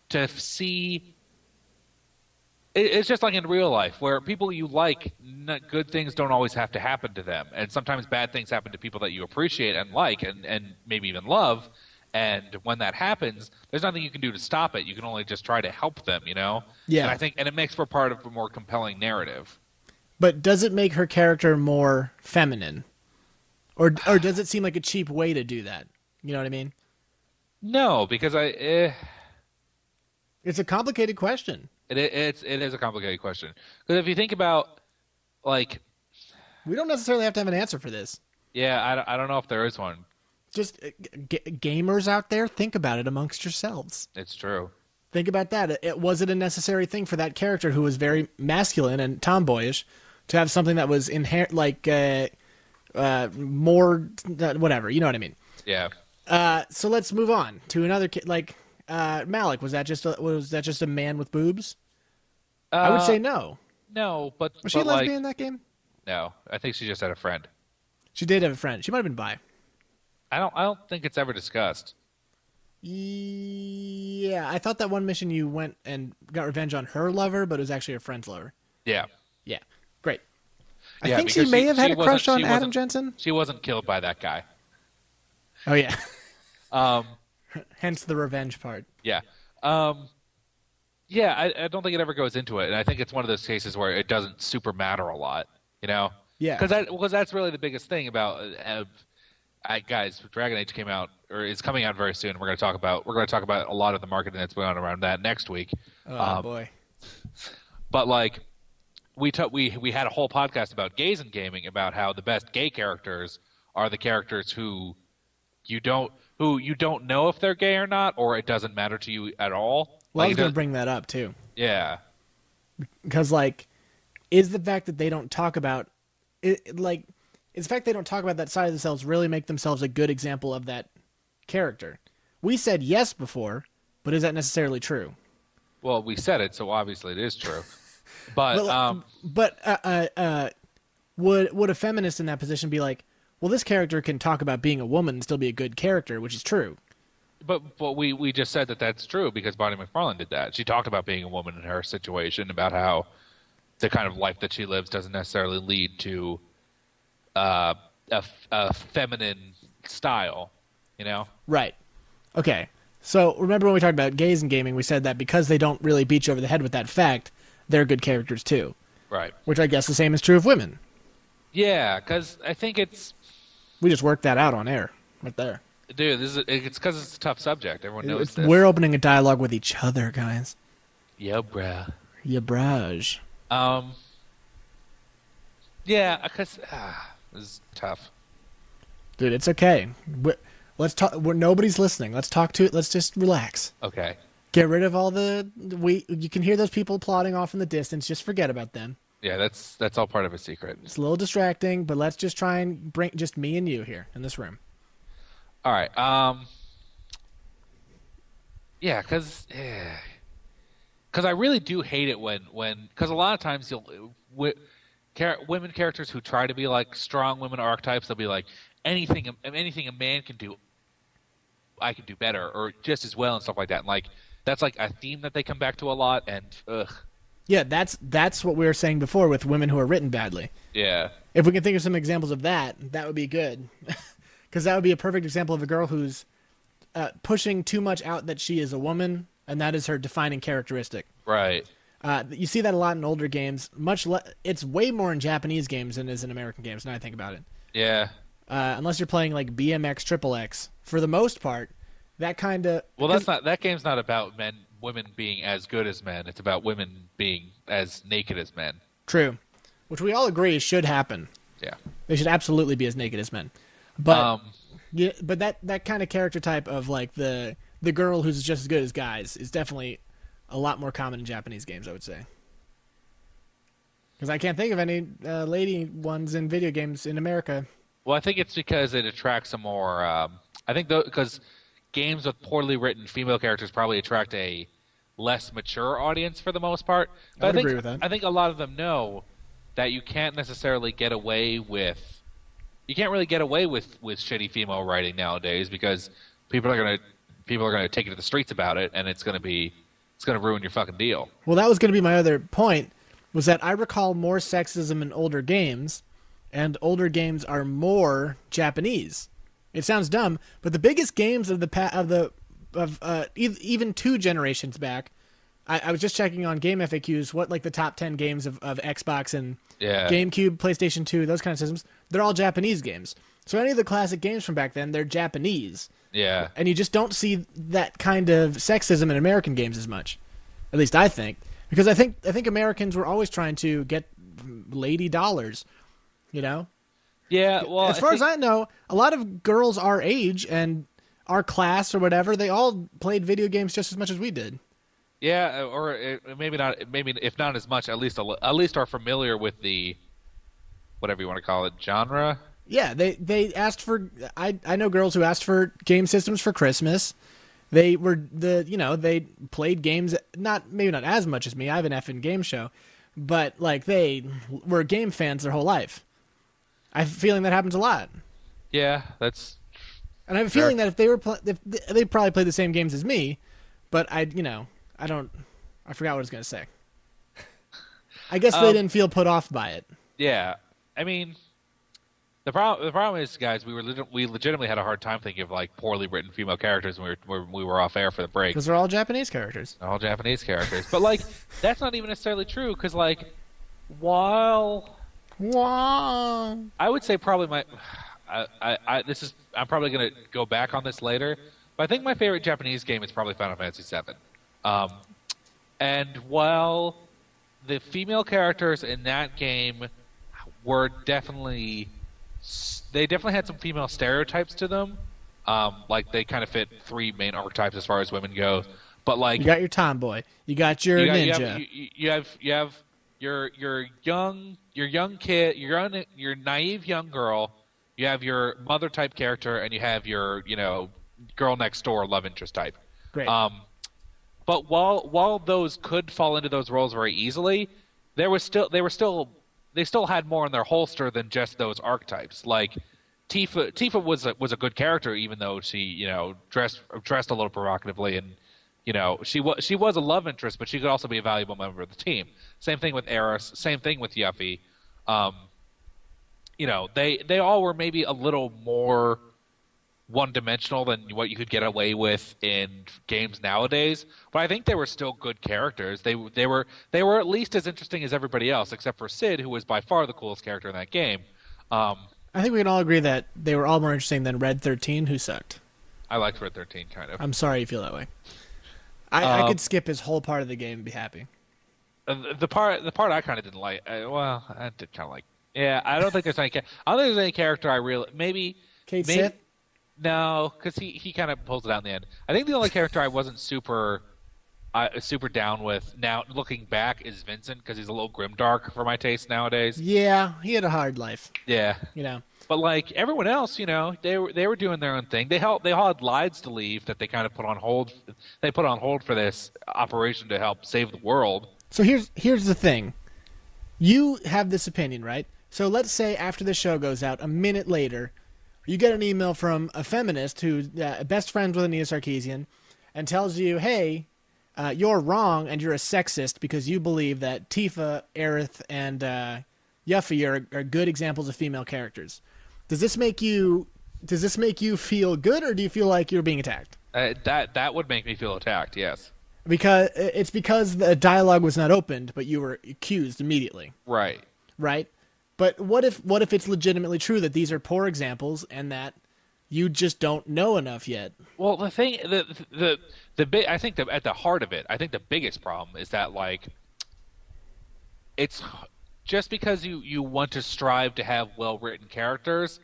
to see it's just like in real life where people you like, good things don't always have to happen to them, and sometimes bad things happen to people that you appreciate and like, and maybe even love. And when that happens, there's nothing you can do to stop it. You can only just try to help them. And Yeah, I think, and it makes for part of a more compelling narrative. but does it make her character more feminine, or does it seem like a cheap way to do that? You know what I mean? No, because It's a complicated question. it is a complicated question. Because if you think about like, We don't necessarily have to have an answer for this. yeah, I don't know if there is one. Just gamers out there, think about it amongst yourselves. It's true. Think about that. Was it a necessary thing for that character who was very masculine and tomboyish to have something that was inherent, like more whatever? You know what I mean? Yeah. So let's move on to another like Malik. Was that just a man with boobs? I would Uh, say no. no, Was she a but like, lesbian in that game? no. I think she just had a friend. She did have a friend. She might have been bi. I don't think it's ever discussed. Yeah, I thought that one mission you went and got revenge on her lover, but it was actually her friend's lover. Yeah. Yeah, great. I Yeah, think she because may have had she a wasn't crush on she Adam wasn't Jensen. she wasn't killed by that guy. Oh yeah, Um, hence the revenge part. yeah. Um, yeah, I don't think it ever goes into it, and I think it's one of those cases where it doesn't super matter a lot, you know? Yeah, Because that's really the biggest thing about guys. Dragon Age came out or is coming out very soon. We're going to talk about a lot of the marketing that's going on around that next week. oh Um, boy. but like we had a whole podcast about gays in gaming about how the best gay characters are the characters who you don't know if they're gay or not, or it doesn't matter to you at all. Well, I Like was going to bring that up too, yeah, because like, is the fact that they don't talk about it, like, is the fact they don't talk about that side of themselves really make themselves a good example of that character? We said yes before, but is that necessarily true? well, we said it, so obviously it is true. But But would a feminist in that position be like, well, this character can talk about being a woman and still be a good character, which is true. but we just said that that's true because Bonnie McFarlane did that. She talked about being a woman in her situation, about how the kind of life that she lives doesn't necessarily lead to a feminine style, you know? Right. Okay. So remember when we talked about gays in gaming, we said that because they don't really beat you over the head with that fact, they're good characters too. Right. Which I guess the same is true of women. Yeah, because I think We just worked that out on air, right there. dude, it's because it's a tough subject. Everyone knows this. We're opening a dialogue with each other, guys. Yeah, bruh. Yeah, braj. Um, yeah, because this is tough. Dude, it's okay. Let's talk. Nobody's listening. Let's talk to it. Let's just relax. Okay. Get rid of all the You can hear those people plodding off in the distance. Just forget about them. Yeah, that's all part of a secret. It's a little distracting, but let's just try and bring just me and you here in this room. All right. Yeah, because I really do hate it when because a lot of times women characters who try to be like strong women archetypes, they'll be like anything a man can do, I can do better or just as well and stuff like that. And like that's like a theme that they come back to a lot. And ugh, Yeah, that's what we were saying before with women who are written badly. yeah, If we can think of some examples of that, that would be good. because that would be a perfect example of a girl who's pushing too much out that she is a woman, and that is her defining characteristic. Right. You see that a lot in older games. It's way more in Japanese games than it is in American games. Now I think about it. Yeah. Unless you're playing like BMX Triple X, for the most part, that kind of Well, that game's not about women being as good as men. It's about women being as naked as men. true, which we all agree should happen. Yeah. They should absolutely be as naked as men. But Um. yeah, but that kind of character type of like the girl who's just as good as guys is definitely a lot more common in Japanese games, I would say. Because I can't think of any lady ones in video games in America. Well, I think it's because it attracts a more. I think because games with poorly written female characters probably attract a less mature audience for the most part. But I would agree with that. I think a lot of them know that you can't necessarily get away with. You can't really get away with shitty female writing nowadays because people are gonna take it to the streets about it, and it's gonna ruin your fucking deal. Well, that was going to be my other point, was that I recall more sexism in older games, and older games are more Japanese. It sounds dumb, but the biggest games of even 2 generations back, I was just checking on Game FAQs what like the top 10 games of Xbox and Yeah. GameCube, PlayStation 2, those kind of systems. They're all Japanese games. So any of the classic games from back then, they're Japanese. Yeah. And you just don't see that kind of sexism in American games as much. At least I think. Because I think Americans were always trying to get lady dollars, you know? Yeah. Well, As far as I know, a lot of girls our age and our class or whatever, they all played video games just as much as we did. Yeah, or maybe not. Maybe if not as much, at least are familiar with the whatever you want to call it genre. Yeah, they asked for. I know girls who asked for game systems for Christmas. They they played games, maybe not as much as me. I have an effing game show, but like they were game fans their whole life. I have a feeling that happens a lot. Yeah, that's. And I have a feeling that if they probably played the same games as me, but I forgot what I was gonna say. I guess they didn't feel put off by it. Yeah, I mean, the problem is, guys, we legitimately had a hard time thinking of like poorly written female characters when we were off air for the break. Because they're all Japanese characters. All Japanese characters, but like that's not even necessarily true because like while I would say probably I'm probably gonna go back on this later, but I think my favorite Japanese game is probably Final Fantasy VII. And while the female characters in that game were definitely had some female stereotypes to them. Like they kind of fit 3 main archetypes as far as women go. But like you got your tomboy, you got your ninja, you have your young kid, your naive young girl. You have your mother type character, and you have your girl next door love interest type. Great. But while those could fall into those roles very easily, they still had more in their holster than just those archetypes. Like Tifa was a good character, even though she dressed a little provocatively, and she was a love interest, but she could also be a valuable member of the team. Same thing with Eris. Same thing with Yuffie. They all were maybe a little more one-dimensional than what you could get away with in games nowadays, but I think they were still good characters. They were at least as interesting as everybody else, except for Sid, who was by far the coolest character in that game. I think we can all agree that they were all more interesting than Red 13, who sucked. I liked Red 13, kind of. I'm sorry you feel that way. I could skip his whole part of the game and be happy. The part I kind of didn't like. I did kind of like. Yeah, I don't think there's any character I really maybe. Kate Sith? No, because he kind of pulls it out in the end. I think the only character I wasn't super down with now, looking back, is Vincent, because he's a little grimdark for my taste nowadays. Yeah, he had a hard life. Yeah, But like everyone else, they were doing their own thing. They all had lives to leave that they kind of put on hold. They put on hold for this operation to help save the world. So here's the thing. You have this opinion, right? So let's say after the show goes out, a minute later, you get an email from a feminist who's best friends with Anita Sarkeesian and tells you, hey, you're wrong and you're a sexist because you believe that Tifa, Aerith, and Yuffie are good examples of female characters. Does this make you Does this make you feel good, or do you feel like you're being attacked? That would make me feel attacked. Yes. Because the dialogue was not opened, but you were accused immediately, Right. right? But what if it's legitimately true that these are poor examples and that you just don't know enough yet? Well, the big I think at the heart of it, I think the biggest problem is that like it's just because you want to strive to have well written characters,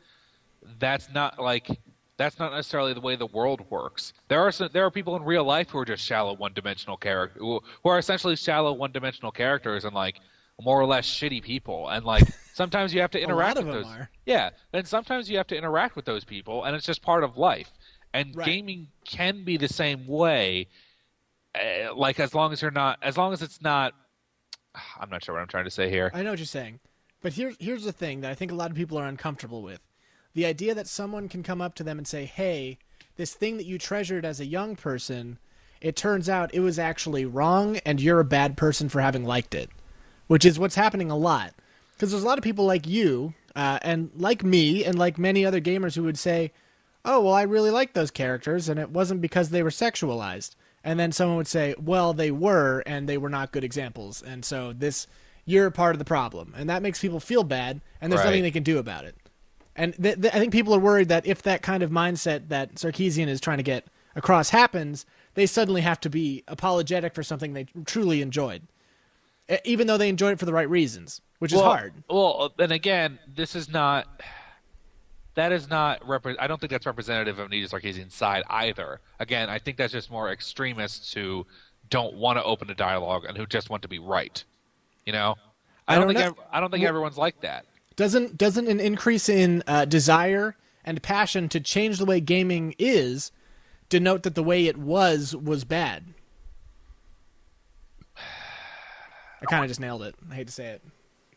that's not like that's not necessarily the way the world works. There are people in real life who are just shallow one dimensional character who are essentially shallow one dimensional characters and like more or less shitty people. And like sometimes you have to A lot interact of with them those. are. Yeah, and sometimes you have to interact with those people, and it's just part of life. And Right. gaming can be the same way. Like as long as it's not. I'm not sure what I'm trying to say here. I know what you're saying. But here's the thing that I think a lot of people are uncomfortable with. The idea that someone can come up to them and say, "Hey, this thing that you treasured as a young person, it turns out it was actually wrong and you're a bad person for having liked it." Which is what's happening a lot. Because there's a lot of people like you, and like me, and like many other gamers who would say, "Oh, well, I really like those characters, and it wasn't because they were sexualized." And then someone would say, "Well, they were, and they were not good examples, and so you're part of the problem," and that makes people feel bad, and there's nothing Right. they can do about it. And I think people are worried that if that kind of mindset that Sarkeesian is trying to get across happens, they suddenly have to be apologetic for something they truly enjoyed, even though they enjoyed it for the right reasons, which is hard. Well, then again, this is not. That is not. I don't think that's representative of Nita Sarkeesian's side either. Again, I think that's just more extremists who don't want to open a dialogue and who just want to be right. You know, I don't know. I don't think everyone's like that. Doesn't an increase in desire and passion to change the way gaming is denote that the way it was bad? I kind of just nailed it. I hate to say it.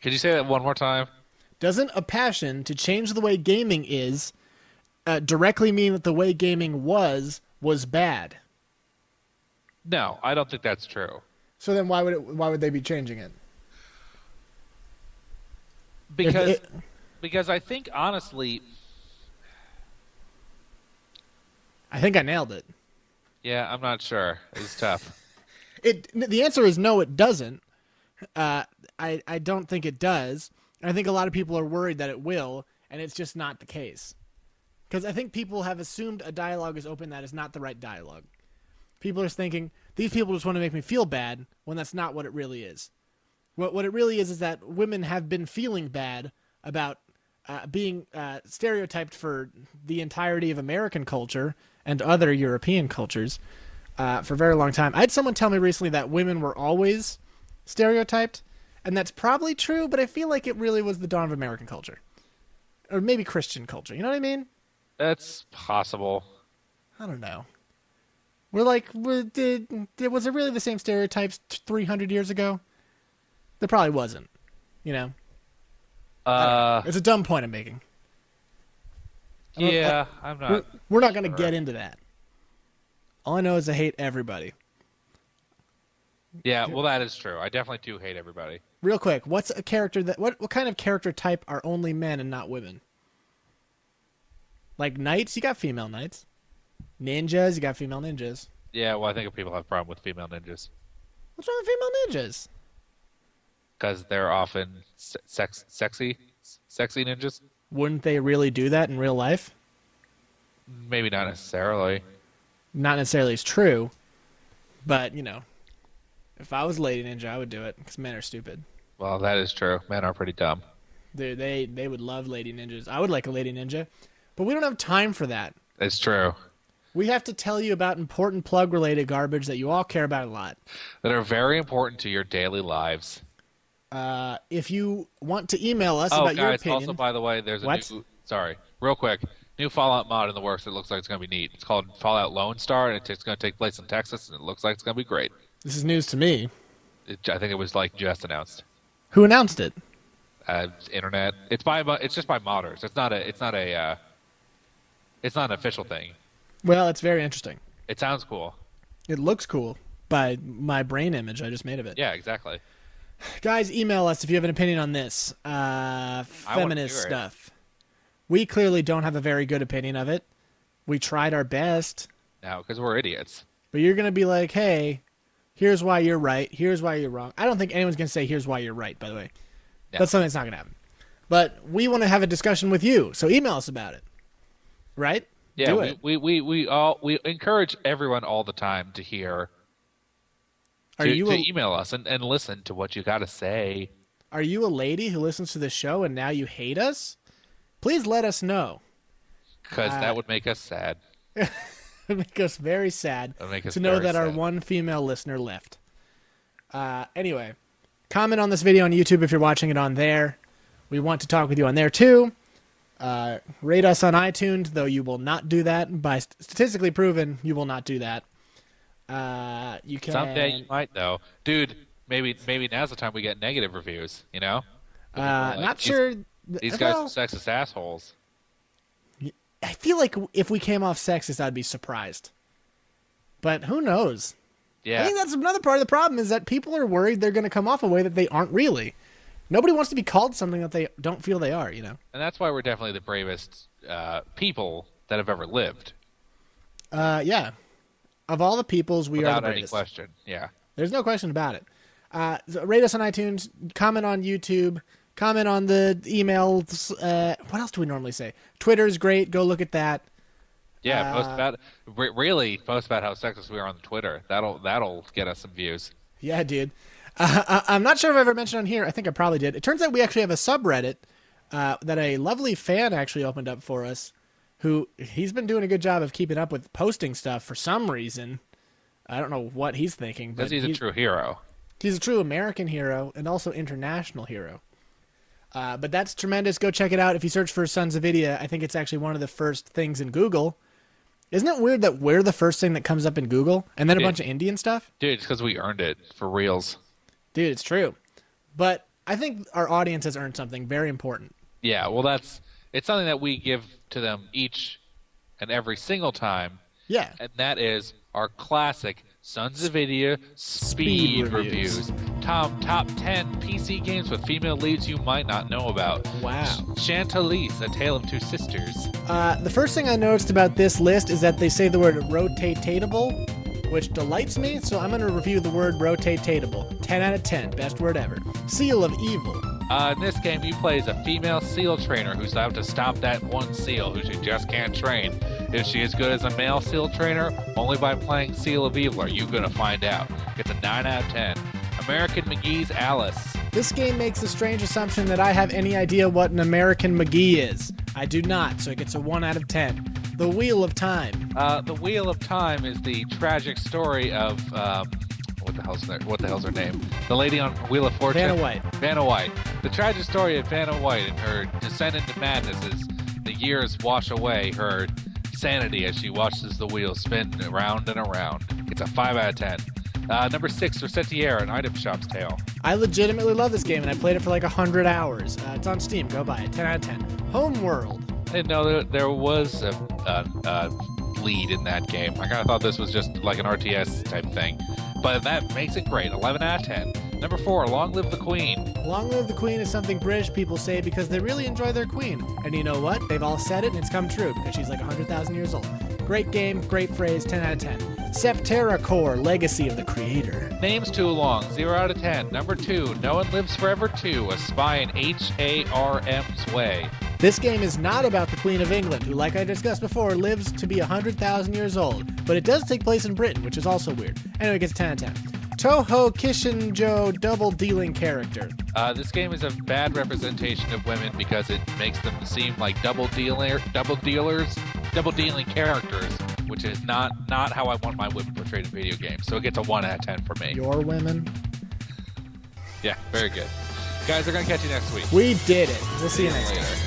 Could you say that one more time? Doesn't a passion to change the way gaming is directly mean that the way gaming was bad? No, I don't think that's true. So then why would they be changing it? Because because I think honestly, I think I nailed it. yeah, I'm not sure. It's tough. The answer is no, it doesn't. I don't think it does. I think a lot of people are worried that it will, and it's just not the case. Because I think people have assumed a dialogue is open that is not the right dialogue. People are thinking, these people just want to make me feel bad, when that's not what it really is. What it really is that women have been feeling bad about being stereotyped for the entirety of American culture and other European cultures for a very long time. I had someone tell me recently that women were always stereotyped, and that's probably true, but I feel like it really was the dawn of American culture. Or maybe Christian culture, you know what I mean? That's possible. I don't know. Was it really the same stereotypes 300 years ago? There probably wasn't, you know? It's a dumb point I'm making. Yeah, I'm not. We're not going to sure. get into that. All I know is I hate everybody. Yeah, well, that is true. I definitely do hate everybody. Real quick, what's a character what kind of character type are only men and not women? Like knights, you got female knights. Ninjas, you got female ninjas. Yeah, well, I think people have a problem with female ninjas What's wrong with female ninjas? because they're often sexy ninjas. Wouldn't they really do that in real life? Maybe not necessarily. Not necessarily is true, but you know, if I was a lady ninja, I would do it because men are stupid. Well, that is true. Men are pretty dumb. They would love lady ninjas. I would like a lady ninja, but we don't have time for that. It's true. We have to tell you about important plug-related garbage that you all care about a lot. That are very important to your daily lives. If you want to email us Oh, about your guys, opinion, also, by the way, there's a What? new... Sorry, real quick. New Fallout mod in the works. It looks like it's going to be neat. It's called Fallout Lone Star, and it's going to take place in Texas, and it looks like it's going to be great. this is news to me. I think it was like just announced. Who announced it? Internet. It's just by modders. It's not an official thing. Well, it's very interesting. It sounds cool. It looks cool by my brain image I just made of it. Yeah, exactly. Guys, email us if you have an opinion on this wanna feminist hear it. stuff. We clearly don't have a very good opinion of it. We tried our best. No, because we're idiots. But you're going to be like, hey, here's why you're right. Here's why you're wrong. I don't think anyone's going to say, here's why you're right, by the way. Yeah. That's something that's not going to happen. But we want to have a discussion with you, so email us about it. Right? Yeah, Do it. we encourage everyone all the time to hear, to email us and listen to what you got to say. Are you a lady who listens to the show and now you hate us? Please let us know. Because that would make us sad. It would make us very sad to know that our one female listener left. Anyway, comment on this video on YouTube if you're watching it on there. We want to talk with you on there too. Rate us on iTunes, though you will not do that. By statistically proven, you will not do that. You can. Someday you might, though. Dude, maybe now's the time we get negative reviews, you know? Like, not sure. These guys are sexist assholes. I feel like if we came off sexist, I'd be surprised. But who knows? Yeah. I think that's another part of the problem is that people are worried they're going to come off a way that they aren't really. Nobody wants to be called something that they don't feel they are, you know? And that's why we're definitely the bravest people that have ever lived. Yeah. Of all the peoples, we are the bravest. Without any question, yeah. There's no question about it. So rate us on iTunes, comment on YouTube, comment on the emails. What else do we normally say? Twitter's great. Go look at that. Yeah, post about how sexist we are on Twitter. That'll get us some views. Yeah, dude. I'm not sure if I ever mentioned on here. I think I probably did. It turns out we actually have a subreddit that a lovely fan actually opened up for us. He's been doing a good job of keeping up with posting stuff for some reason. I don't know what he's thinking. Because he's a true hero. He's a true American hero and also international hero. But that's tremendous. Go check it out. If you search for Sons of Idia, I think it's actually one of the first things in Google. Isn't it weird that we're the first thing that comes up in Google and then a bunch of Indian stuff? Dude, it's because we earned it for reals. Dude, it's true. But I think our audience has earned something very important. Yeah, well, it's something that we give to them each and every single time. Yeah. And that is our classic Sons of Idia speed reviews. Top 10 PC games with female leads you might not know about. Wow. Chantalise, A Tale of Two Sisters. The first thing I noticed about this list is that they say the word rotatatable, which delights me, so I'm going to review the word rotatatable. 10 out of 10. Best word ever. Seal of Evil. In this game, you play as a female seal trainer who's out to stop that one seal who she just can't train. Is she as good as a male seal trainer? Only by playing Seal of Evil are you going to find out. It's a 9 out of 10. American McGee's Alice. This game makes the strange assumption that I have any idea what an American McGee is. I do not, so it gets a 1 out of 10. The Wheel of Time. The Wheel of Time is the tragic story of... What the hell's her name? The lady on Wheel of Fortune? Vanna White. The tragic story of Vanna White and her descent into madness as the years wash away her sanity as she watches the wheel spin around and around. It's a 5 out of 10. Number 6, Recetier, An Item Shop's Tale. I legitimately love this game, and I played it for like 100 hours. It's on Steam. Go buy it. 10 out of 10. Homeworld. I didn't know there was a lead in that game. I kind of thought this was just like an RTS type thing. But that makes it great. 11 out of 10. Number 4, Long Live the Queen. Long Live the Queen is something British people say because they really enjoy their queen. And you know what? They've all said it and it's come true because she's like 100,000 years old. Great game, great phrase, 10 out of 10. Septerra Core, Legacy of the Creator. Name's too long, 0 out of 10. Number 2, No One Lives Forever 2, A Spy in H.A.R.M's Way. This game is not about the Queen of England, who, like I discussed before, lives to be 100,000 years old. But it does take place in Britain, which is also weird. Anyway, it gets 10 out of 10. Toho Kishinjo double dealing character. This game is a bad representation of women because it makes them seem like double dealing characters, which is not how I want my women portrayed in video games. So it gets a 1 out of 10 for me. Your women? Yeah, very good. Guys, we're going to catch you next week. We did it. We'll see you next time.